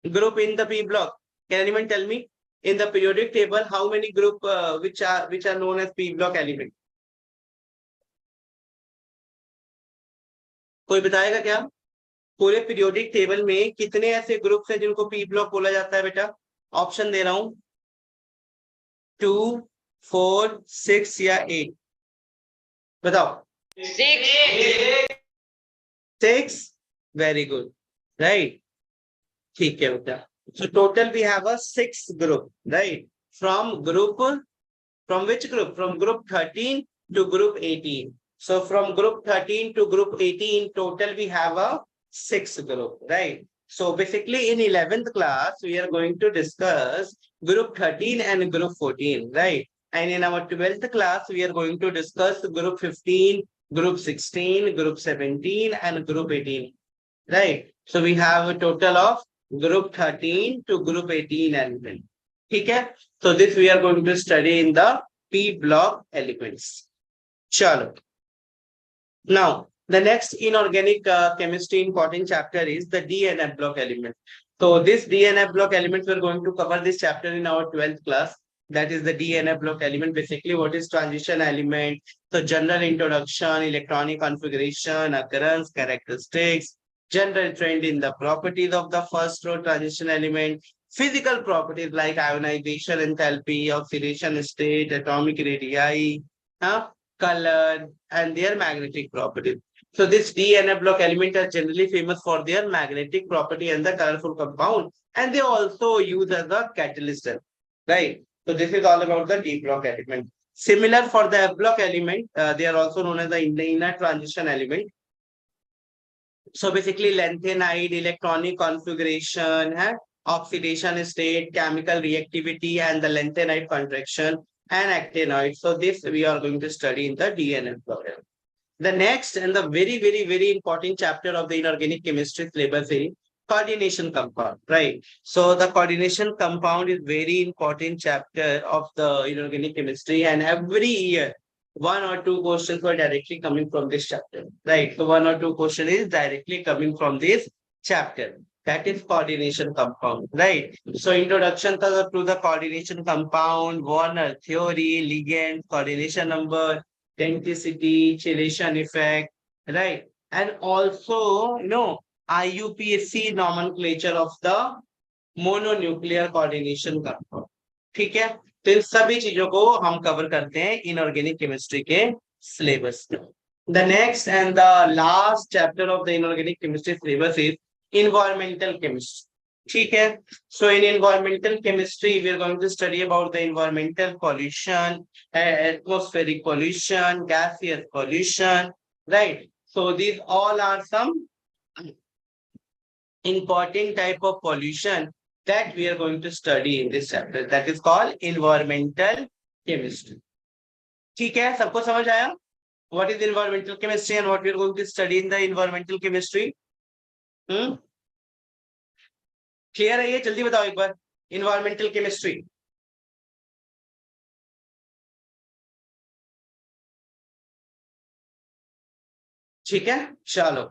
Speaker 1: group in the P block. Can anyone tell me in the periodic table how many group which are known as P block element? कोई बताएगा क्या? पूरे periodic table में कितने ऐसे groups हैं जिनको P block बोला जाता है बेटा? ऑप्शन दे रहा हूं, 2, 4, 6 या 8. बताओ. 6. Very good, right? ठीक है बेटा. So total we have a 6 group, right? From which group? From group 13 to group 18. So from group 13 to group 18 total we have a 6 group, right? So basically in 11th class we are going to discuss group 13 and group 14, right? And in our 12th class we are going to discuss group 15, group 16, group 17 and group 18, right? So we have a total of group 13 to group 18 element. ठीक है? So this we are going to study in the P block elements. चलो. Now The next inorganic chemistry important chapter is the DNF block element. So this DNF block element, we're going to cover this chapter in our 12th class. That is the DNF block element. Basically, what is transition element? So general introduction, electronic configuration, occurrence, characteristics, general trend in the properties of the first row transition element, physical properties like ionization, enthalpy, oxidation state, atomic radii, color, and their magnetic properties. So this D and F block element are generally famous for their magnetic property and the colorful compound, and they also use as a catalyst, right? So this is all about the D block element. Similar for the F block element, they are also known as the inner transition element. So basically lanthanide, electronic configuration, oxidation state, chemical reactivity, and the lanthanide contraction and actinoid. So this we are going to study in the DNF program. The next and the very important chapter of the inorganic chemistry syllabus is coordination compound, right? So the coordination compound is very important chapter of the inorganic chemistry, and every year one or two questions were directly coming from this chapter, right? So one or two question is directly coming from this chapter. That is coordination compound, right? So introduction to the coordination compound, Warner theory, ligand, coordination number, density, chelation effect, right? And also, IUPAC nomenclature of the mononuclear coordination compound. ठीक है, तो इन सभी चीजों को हम cover करते हैं inorganic chemistry के सिलेबस में. The next and the last chapter of the inorganic chemistry syllabus is environmental chemistry. ठीक है. So in environmental chemistry, we are going to study about the environmental pollution, atmospheric pollution, gaseous pollution, right? So these all are some important type of pollution that we are going to study in this chapter. That is called environmental chemistry. ठीक है, सबको समझ आया? What is environmental chemistry and what we are going to study in the environmental chemistry? Clear है ये? जल्दी बताओ एक बार. Environmental chemistry. ठीक है, चलो.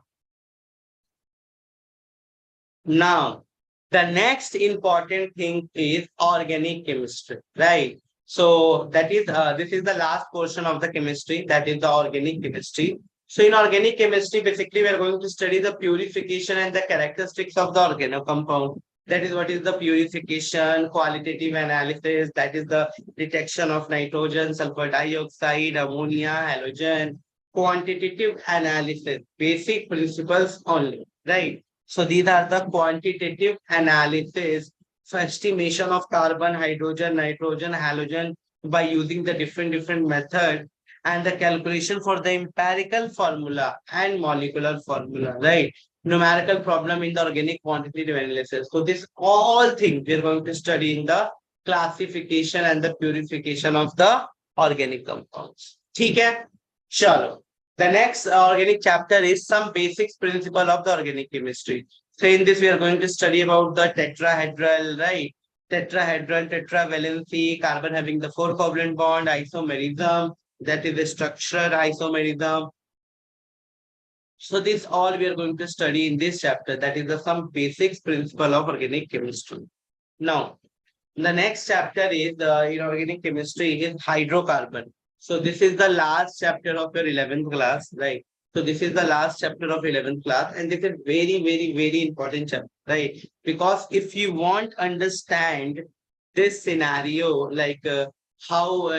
Speaker 1: Now, the next important thing is organic chemistry, right? So that is this is the last portion of the chemistry, that is the organic chemistry. So in organic chemistry, basically we are going to study the purification and the characteristics of the organocompound. That is what is the purification, qualitative analysis, that is the detection of nitrogen, sulfur dioxide, ammonia, halogen, quantitative analysis, basic principles only, right? So these are the quantitative analysis for estimation of carbon, hydrogen, nitrogen, halogen by using the different method, and the calculation for the empirical formula and molecular formula, right? Numerical problem in the organic quantitative analysis. So this all things we are going to study in the classification and the purification of the organic compounds. ठीक है? चलो. The next organic chapter is some basics principle of the organic chemistry. So in this we are going to study about the tetrahedral, right? Tetrahedral, tetravalency, carbon having the 4 covalent bond, isomerism, that is the structural isomerism. So this all we are going to study in this chapter, that is the some basics principle of organic chemistry. Now, the next chapter is the inorganic chemistry is hydrocarbon. So this is the last chapter of your 11th class, right? So this is the last chapter of 11th class, and this is very important chapter, right? Because if you want to understand this scenario, like how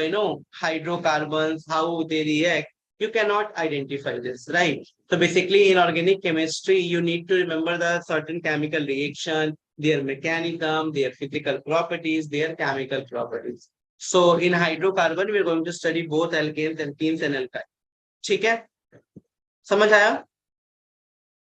Speaker 1: hydrocarbons, how they react, you cannot identify this, right? So basically in organic chemistry, you need to remember the certain chemical reaction, their mechanism, their physical properties, their chemical properties. So in hydrocarbon, we are going to study both alkanes, alkenes and alkynes. ठीक है? समझ आया?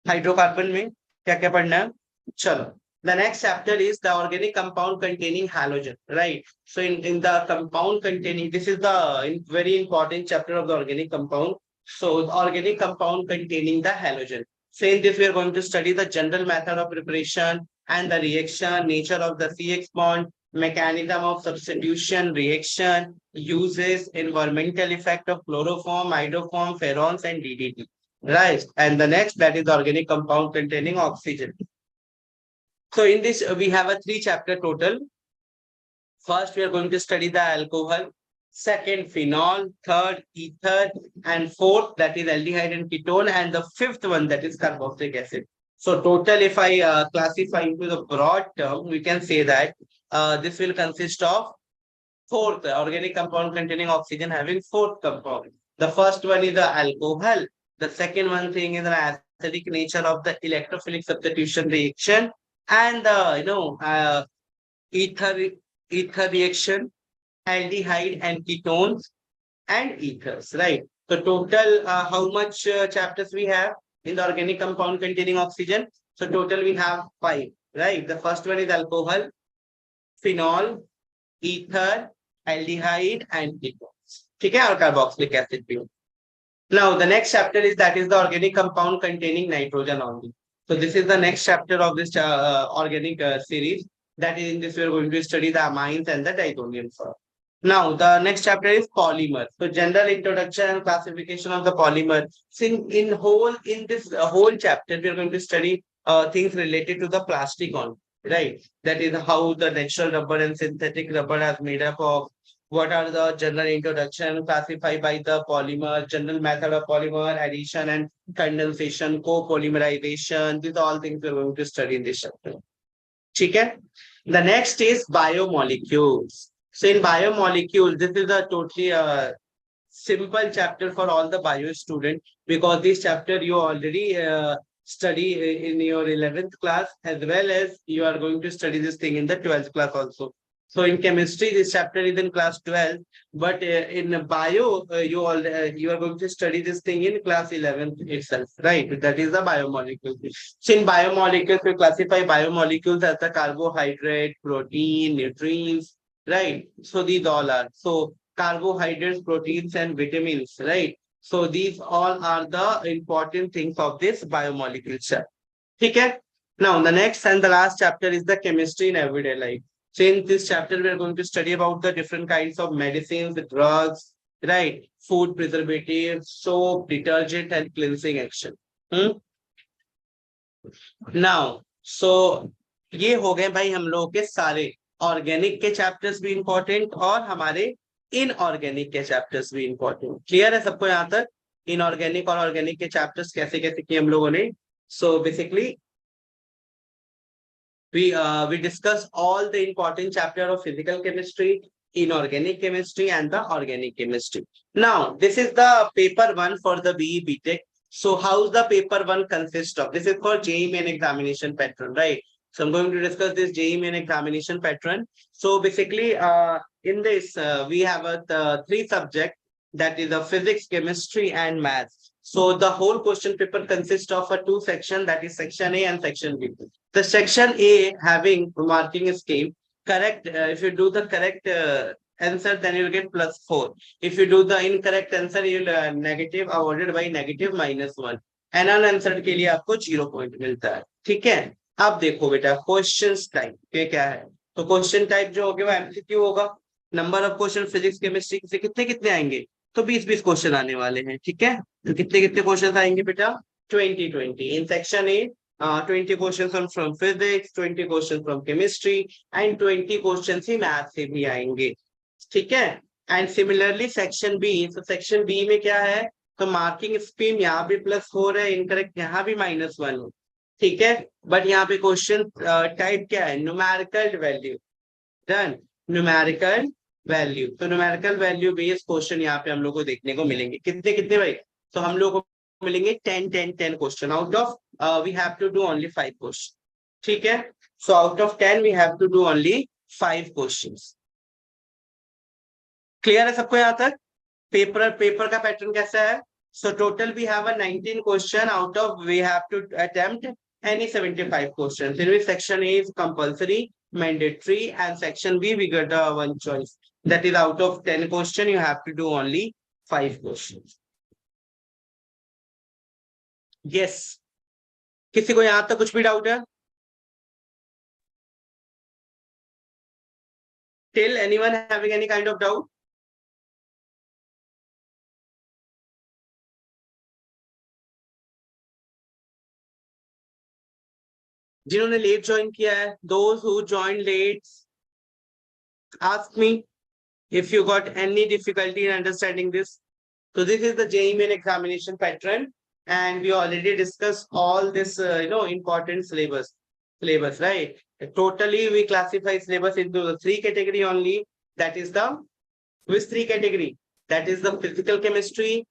Speaker 1: Hydrocarbon में क्या क्या पढ़ना है? चलो. The next chapter is the organic compound containing halogen, right? So in the compound containing, this is the very important chapter of the organic compound. So the organic compound containing the halogen. So in this we are going to study the general method of preparation and the reaction, nature of the CX bond, mechanism of substitution, reaction, uses, environmental effect of chloroform, hydroform, ferrons, and DDT. right? And the next, that is the organic compound containing oxygen. So in this, we have a 3 chapter total. First, we are going to study the alcohol. Second, phenol. Third, ether. And fourth, that is aldehyde and ketone. And the fifth one, that is carboxylic acid. So total, if I classify into the broad term, we can say that this will consist of fourth organic compound containing oxygen having fourth compound. The first one is the alcohol. The second one thing is the acidic nature of the electrophilic substitution reaction, and the ether ether reaction, aldehyde and ketones and ethers, right? So total, how much chapters we have in the organic compound containing oxygen? So total we have 5, right? The first one is alcohol, phenol, ether, aldehyde and ketones. Okay, or carboxylic acid भी. Now the next chapter is, that is the organic compound containing nitrogen only. So this is the next chapter of this organic series. That is, in this we are going to study the amines and the diazomium salt. Now the next chapter is polymer. So general introduction and classification of the polymer. So in this whole chapter we are going to study things related to the plastic only, right? That is how the natural rubber and synthetic rubber are made up of. What are the general introduction, classified by the polymer, general method of polymer addition and condensation, copolymerization. These are all things we're going to study in this chapter. Okay. The next is biomolecules. So in biomolecules, this is a totally simple chapter for all the bio student, because this chapter you already study in your 11th class, as well as you are going to study this thing in the 12th class also. So in chemistry, this chapter is in class 12, but in bio, you are going to study this thing in class 11th itself, right? That is the biomolecules. So in biomolecules, we classify biomolecules as the carbohydrate, protein, nutrients, right? So these all are. So carbohydrates, proteins, and vitamins, right? So these all are the important things of this biomolecule chapter. Okay? Now the next and the last chapter is the chemistry in everyday life. So in this chapter, we are going to study about the different kinds of medicines, drugs, right? Food preservatives, soap, detergent, and cleansing action. Hmm? Now, so ये हो गए भाई हम लोगों के सारे organic के chapters भी इंपॉर्टेंट और हमारे इनऑर्गेनिक के चैप्टर्स भी इंपॉर्टेंट. क्लियर है सबको यहाँ तक? इनऑर्गेनिक और ऑर्गेनिक के चैप्टर्स कैसे कैसे किए हम लोगों ने. So basically we discuss all the important chapter of physical chemistry, inorganic chemistry, and the organic chemistry. Now, this is the paper 1 for the BE BTech. So, how's the paper 1 consist of? This is for JEE Main examination pattern, right? So, I'm going to discuss this JEE Main examination pattern. So, basically, in this, we have 3 subjects, that is the physics, chemistry, and maths. So, the whole question paper consists of a 2 section, that is section A and section B. The section A having marking scheme, correct. If you do the correct answer, then you will get +4. If you do the incorrect answer, you will negative awarded by negative -1. And unanswered के लिए आपको 0 point मिलता है. ठीक है. अब देखो बेटा क्वेश्चन टाइप ये क्या है. तो क्वेश्चन टाइप जो होगा वो एमसीक्यू होगा. Number of question physics chemistry से कितने कितने आएंगे. तो 20-20 क्वेश्चन आने वाले हैं. ठीक है. तो कितने कितने क्वेश्चन आएंगे बेटा. 20-20 in section A. 20 questions from physics, 20 questions from chemistry, and 20 questions he math से भी आएंगे. ठीक है. And similarly section B. So section B में क्या है. तो मार्किंग स्कीम यहाँ भी +4 है, इनकरेक्ट यहाँ भी -1 है. ठीक है. बट यहाँ पे क्वेश्चन टाइप क्या है. Numerical value. Done. Numerical value. तो न्यूमेरिकल वैल्यू बेस्ड क्वेश्चन यहाँ पे हम लोग को देखने को मिलेंगे. कितने कितने भाई. तो हम लोग को मिलेंगे 10 question. Out of we have to do only 5 questions. ठीक है. So out of 10 we have to do only 5 questions. Clear है सबको यहाँ तक. पेपर का पैटर्न कैसा है. So total we have a 19 question, out of we have to attempt any 75 questions. In which section A is compulsory, mandatory, and section B we get one choice. That is, out of 10 question you have to do only 5 questions. Yes. किसी को यहाँ तक कुछ भी doubt है. Till anyone having any kind of doubt? जिन्होंने late join किया है, those who joined late, ask me if you got any difficulty in understanding this. So this is the JEE main examination pattern, and we already discussed all this, important syllabus, right? Totally, we classify syllabus into the three category only. That is the which three category? That is the physical chemistry,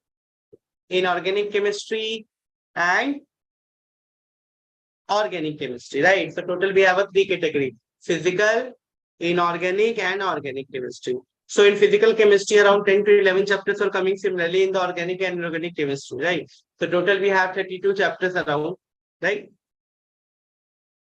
Speaker 1: inorganic chemistry, and organic chemistry, right? So total we have a three category: physical, inorganic, and organic chemistry. So in physical chemistry, around 10 to 11 chapters are coming. Similarly, in the organic and inorganic chemistry, right? So total we have 32 chapters around, right?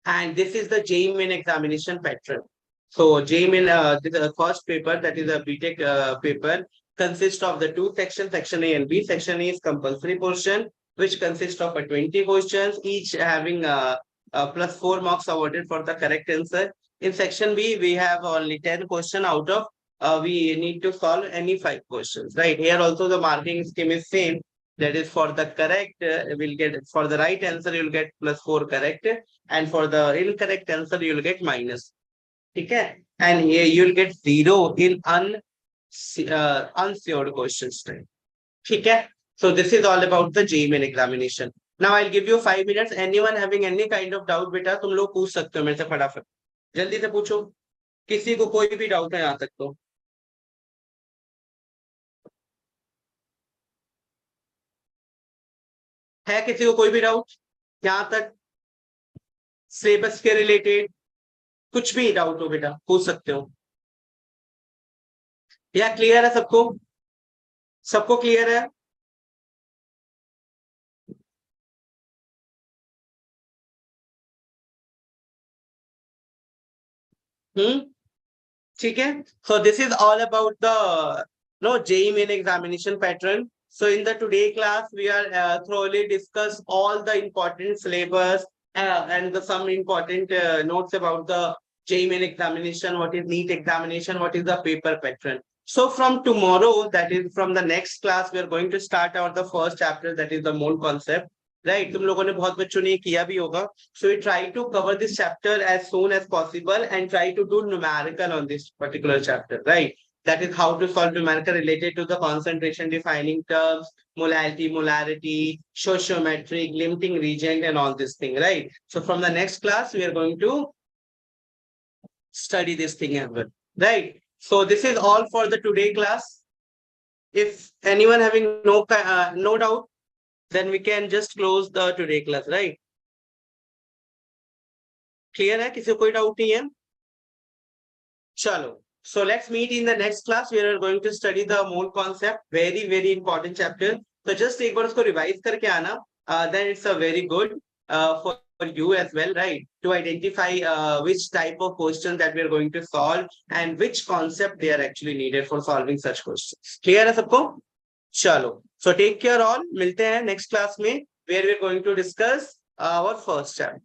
Speaker 1: And this is the JEE main examination pattern. So JEE main, the first paper, that is a BTech paper, consists of the two sections, section A and B. Section A is compulsory portion, which consists of 20 questions, each having plus 4 marks awarded for the correct answer. In section B, we have only 10 questions out of we need to solve any 5 questions, right? Here also the marking scheme is same. That is for the correct, we'll get for the right answer, you'll get plus 4 correct, and for the incorrect answer, you'll get minus. Okay, and here you'll get 0 in unsecured questions. Okay, so this is all about the JEE main examination. Now I'll give you 5 minutes. Anyone having any kind of doubt, बेटा तुम लोग पूछ सकते हो मेरे से फटाफट, जल्दी से पूछो, किसी को कोई भी डाउट है यहाँ तक तो। है किसी को कोई भी डाउट यहाँ तक, सिलेबस के रिलेटेड कुछ भी डाउट हो बेटा पूछ सकते हो। या क्लियर है सबको? सबको क्लियर है? ठीक है। So this is all about the JEE main examination pattern. So in the today class, we are thoroughly discuss all the important syllabus and some important notes about the JEE main examination, what is NEET examination, what is the paper pattern. So from tomorrow, that is from the next class, we are going to start our the first chapter, that is the mole concept. Right, तुम लोगों ने बहुत बच्चों ने किया भी होगा. So we try to cover this chapter as soon as possible and try to do numerical on this particular chapter, right? That is how to solve numerical related to the concentration defining terms, molarity, stoichiometric, limiting reagent, and all this thing, right? So from the next class, we are going to study this thing as well, right? So this is all for the today class. If anyone having no doubt, then we can just close the today class, right? Clear है? किसी को कोई doubt नहीं है? चलो, so let's meet in the next class. We are going to study the mole concept, very important chapter. So just एक बार उसको revise करके आना, then it's a very good for you as well, right? To identify which type of questions that we are going to solve and which concept they are actually needed for solving such questions. Clear है सबको? चलो, so take care all. मिलते हैं next class में, where we are going to discuss our first chapter.